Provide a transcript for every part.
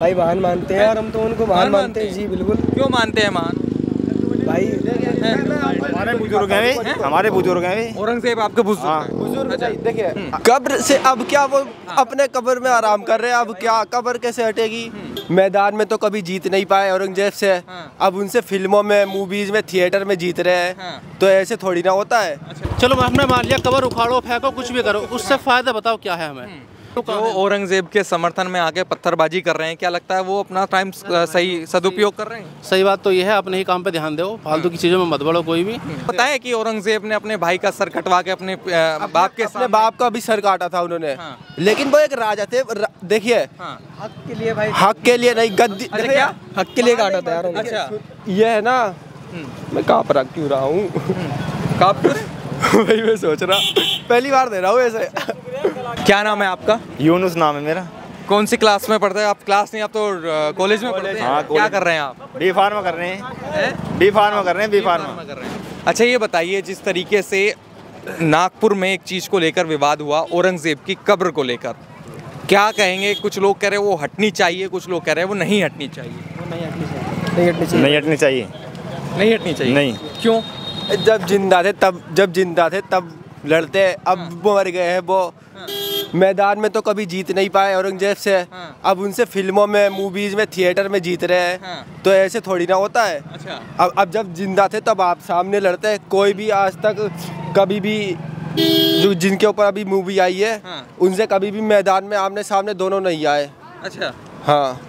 भाई महान मानते हैं और हम तो उनको महान मानते हैं। जी बिल्कुल। क्यों मानते हैं महान? भाई हमारे बुजुर्ग हैं। औरंगजेब आपके बुजुर्ग हैं? देखिए कब्र से अब क्या वो अपने कब्र में आराम कर रहे हैं। अब क्या कब्र कैसे हटेगी? मैदान में तो कभी जीत नहीं पाए औरंगजेब से। अब उनसे फिल्मों में, मूवीज में, थिएटर में जीत रहे हैं। तो ऐसे थोड़ी ना होता है। चलो हमने मान लिया, कब्र उखाड़ो, फेंको, कुछ भी करो, उससे फायदा बताओ क्या है हमें? जो औरंगजेब के समर्थन में आके पत्थरबाजी कर रहे हैं, क्या लगता है वो अपना टाइम सही सदुपयोग कर रहे हैं? सही बात तो ये है, अपने ही काम पे ध्यान दो, फालतू की चीजों में मत बढ़ो कोई भी। पता है कि औरंगजेब ने अपने भाई का सर कटवा के अपने बाप का भी सर काटा था उन्होंने। लेकिन वो एक राजा थे। देखिए हक के लिए भाई, हक के लिए नहीं, गद्दी। क्या हक के लिए काटा था यार। अच्छा ये है ना, मैं काँप रख क्यों रहा हूँ? वही मैं सोच रहा, पहली बार दे रहा हूँ ऐसे। क्या नाम है आपका? यूनुस नाम है मेरा। कौन सी क्लास में पढ़ते हैं आप? क्लास नहीं, आप तो कॉलेज में पढ़ते हैं। हाँ, क्या कर रहे हैं आप? बी फार्मा कर रहे हैं। बी फार्मा कर रहे हैं। अच्छा ये बताइए, जिस तरीके से नागपुर में एक चीज़ को लेकर विवाद हुआ, औरंगजेब की कब्र को लेकर, क्या कहेंगे? कुछ लोग कह रहे हैं वो हटनी चाहिए, कुछ लोग कह रहे हैं वो नहीं हटनी चाहिए। नहीं हटनी चाहिए। नहीं। क्यों? जब जिंदा थे तब लड़ते। अब वो मर गए हैं। वो मैदान में तो कभी जीत नहीं पाए औरंगजेब से। अब उनसे फिल्मों में, मूवीज में, थिएटर में जीत रहे हैं। तो ऐसे थोड़ी ना होता है। अच्छा। अब जब जिंदा थे तब आप सामने लड़ते। कोई भी आज तक कभी भी जो जिनके ऊपर अभी मूवी आई है, उनसे कभी भी मैदान में आमने सामने दोनों नहीं आए। अच्छा। हाँ।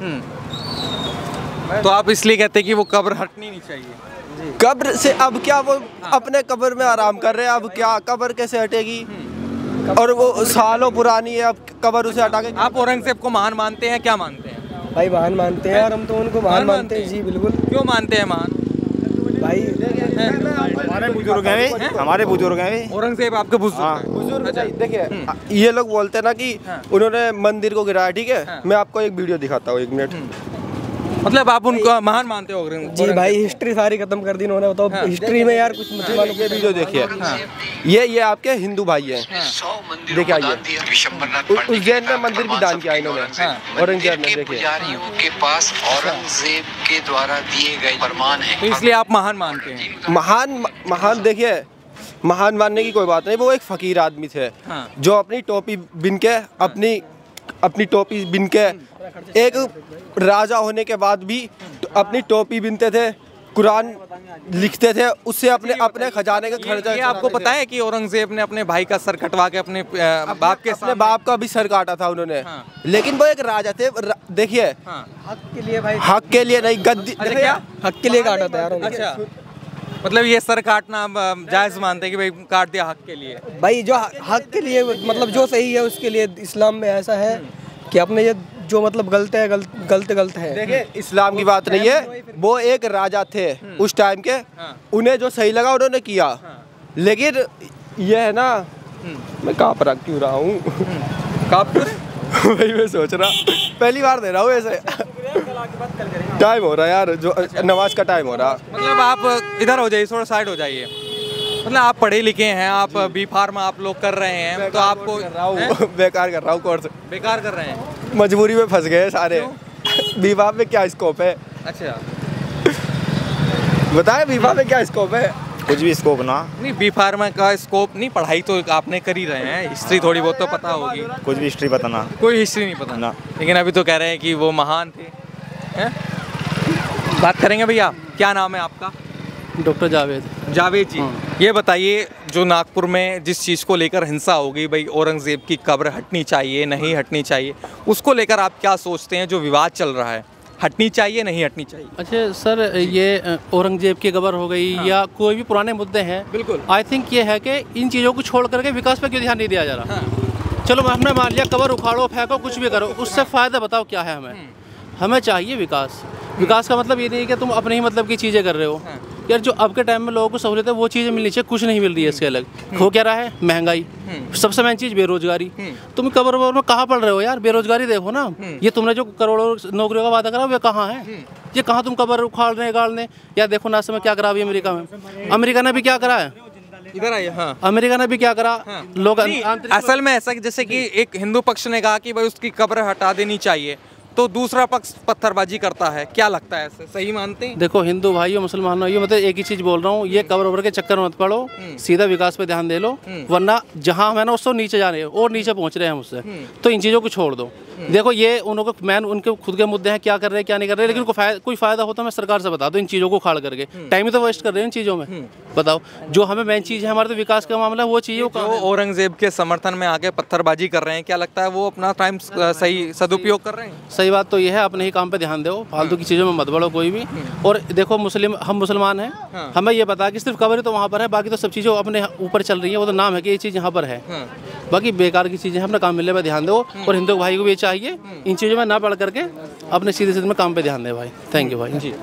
तो आप इसलिए कहते हैं कि वो कब्र हटनी नहीं चाहिए? कब्र से अब क्या वो अपने कब्र में आराम कर रहे हैं। अब क्या कब्र कैसे हटेगी? और वो सालों पुरानी है। अब कब्र उसे हटा के। आप औरंगजेब को महान मानते हैं? क्या मानते हैं? भाई महान मानते हैं और हम तो उनको महान मानते हैं। जी बिल्कुल। क्यों मानते हैं महान? भाई हमारे बुजुर्ग हैं। औरंगजेब आपके बुजुर्ग हैं? देखिए ये लोग बोलते हैं ना कि उन्होंने मंदिर को गिराया। ठीक है, मैं आपको एक वीडियो दिखाता हूँ, 1 मिनट। मतलब आप उनको महान मानते हो? जी भाई, हिस्ट्री सारी खत्म कर दी इन्होंने। बताओ हिस्ट्री में यार कुछ मुसलमानों के वीडियो देखिए। ये आपके हिंदू भाई हैं। देखिए आइए, उज्जैन में मंदिर भी दान किया इन्होंने औरंगजेब ने। देखिए के पास औरंगजेब के द्वारा दिए गए फरमान है। तो इसलिए आप महान मानते हैं? महान देखिए, महान मानने की कोई बात नहीं। वो एक फकीर आदमी थे जो अपनी टोपी बिन के अपनी टोपी बिन के, एक राजा होने के बाद भी अपनी टोपी बिनते थे, कुरान लिखते थे, उससे अपने खजाने का खर्चा। ये आपको पता है कि औरंगजेब ने अपने भाई का सर कटवा के अपने बाप का भी सर काटा था उन्होंने। लेकिन वो एक राजा थे। देखिए हक के लिए भाई, हक के लिए नहीं, गद्दी। क्या हक के लिए काटा था यार। अच्छा, मतलब ये सर काटना जायज मानते हैं कि भाई काट दिया हक के लिए? भाई जो हक के लिए, मतलब जो सही है उसके लिए। इस्लाम में ऐसा है कि अपने ये जो मतलब गलत है। देखिए इस्लाम की बात नहीं है। वो एक राजा थे उस टाइम के, उन्हें जो सही लगा उन्होंने किया। लेकिन ये है ना, मैं काँप रख क्यों रहा हूँ? वही मैं सोच रहा, पहली बार दे रहा हूँ ऐसे। टाइम हो रहा है यार, जो नमाज का टाइम हो रहा। मतलब आप इधर हो जाइए, थोड़ा साइड हो जाइए। मतलब आप पढ़े लिखे हैं, आप बी फार्मा आप लोग कर रहे हैं, तो आपको बेकार कर रहा हूँ कोर्स। बेकार कर रहे हैं? मजबूरी में फंस गए सारे। बी फार्म में क्या स्कोप है? अच्छा बताए, बी फार्म में क्या स्कोप है? कुछ भी स्कोप ना। नहीं, बी फार्मा का स्कोप नहीं, पढ़ाई तो आपने कर ही रहे हैं, हिस्ट्री थोड़ी बहुत तो पता होगी। कुछ भी हिस्ट्री पता ना। कोई हिस्ट्री नहीं पता ना। लेकिन अभी तो कह रहे हैं कि वो महान थे। बात करेंगे भैया, क्या नाम है आपका? डॉक्टर जावेद जी। ये बताइए, जो नागपुर में जिस चीज़ को लेकर हिंसा हो गई, भाई औरंगजेब की कब्र हटनी चाहिए, नहीं हटनी चाहिए, उसको लेकर आप क्या सोचते हैं? जो विवाद चल रहा है, हटनी चाहिए, नहीं हटनी चाहिए? अच्छा सर, ये औरंगजेब की कब्र हो गई या कोई भी पुराने मुद्दे हैं, बिल्कुल आई थिंक ये है कि इन चीज़ों को छोड़ करके विकास पे क्यों ध्यान नहीं दिया जा रहा? चलो हमने मान लिया, कब्र उखाड़ो, फेंको, कुछ भी करो, उससे फ़ायदा बताओ क्या है हमें? हमें चाहिए विकास। विकास का मतलब ये नहीं है कि तुम अपने ही मतलब की चीज़ें कर रहे हो। यार जो अब के टाइम में लोगों को सहूलियत है वो चीज़ें मिलनी चाहिए, कुछ नहीं मिल रही है। इसके अलग हो क्या रहा है? महंगाई, सबसे मेन चीज़ बेरोजगारी। तुम कब्र में कहाँ पढ़ रहे हो यार? बेरोजगारी देखो ना। ये तुमने जो करोड़ों नौकरियों का वादा करा वो कहाँ है? ये कहाँ तुम कब्र उखाड़ने गाड़ने? या देखो ना समय क्या करा अभी अमेरिका में। अमेरिका ने भी क्या करा है? इधर आइए। हाँ, अमेरिका ने भी क्या करा? लोग असल में ऐसा जैसे कि एक हिंदू पक्ष ने कहा कि भाई उसकी कब्र हटा देनी चाहिए, तो दूसरा पक्ष पत्थरबाजी करता है, क्या लगता है ऐसे सही मानते हैं? देखो हिंदू भाइयों मुसलमान भाइयों, मतलब एक ही चीज़ बोल रहा हूँ, ये कब्र वब्र के चक्कर मत पड़ो, सीधा विकास पे ध्यान दे लो, वरना जहाँ हम है ना उससे नीचे जा रहे हैं और नीचे पहुँच रहे हैं उससे, तो इन चीज़ों को छोड़ दो। देखो ये उनको मैन उनके खुद के मुद्दे हैं, क्या कर रहे हैं क्या नहीं कर रहे हैं, लेकिन उनको कोई फायदा होता है मैं सरकार से बता दो, इन चीज़ों को खाड़ करके टाइम ही तो वेस्ट कर रहे हैं इन चीज़ों में। बताओ जो हमें मेन चीज़ है हमारे तो विकास का मामला, वो चीज़ जो औरंगजेब के समर्थन में आके पत्थरबाजी कर रहे हैं, क्या लगता है वो अपना टाइम सही सदुपयोग कर रहे हैं? सही बात तो ये है, अपने ही काम पे ध्यान दो, फालतू की चीज़ों में मत बढ़ो कोई भी। और देखो हम मुसलमान हैं, हमें ये पता कि सिर्फ कब्र तो वहाँ पर है, बाकी तो सब चीज़ें अपने ऊपर चल रही है, वो तो नाम है कि ये चीज़ यहाँ पर है, बाकी बेकार की चीज़ें अपने काम मिलने पर ध्यान दो। और हिंदू भाई को भी ये चाहिए इन चीज़ों में ना पढ़ करके अपने सीधे सीधे में काम पे ध्यान दे भाई। थैंक यू भाई। जी।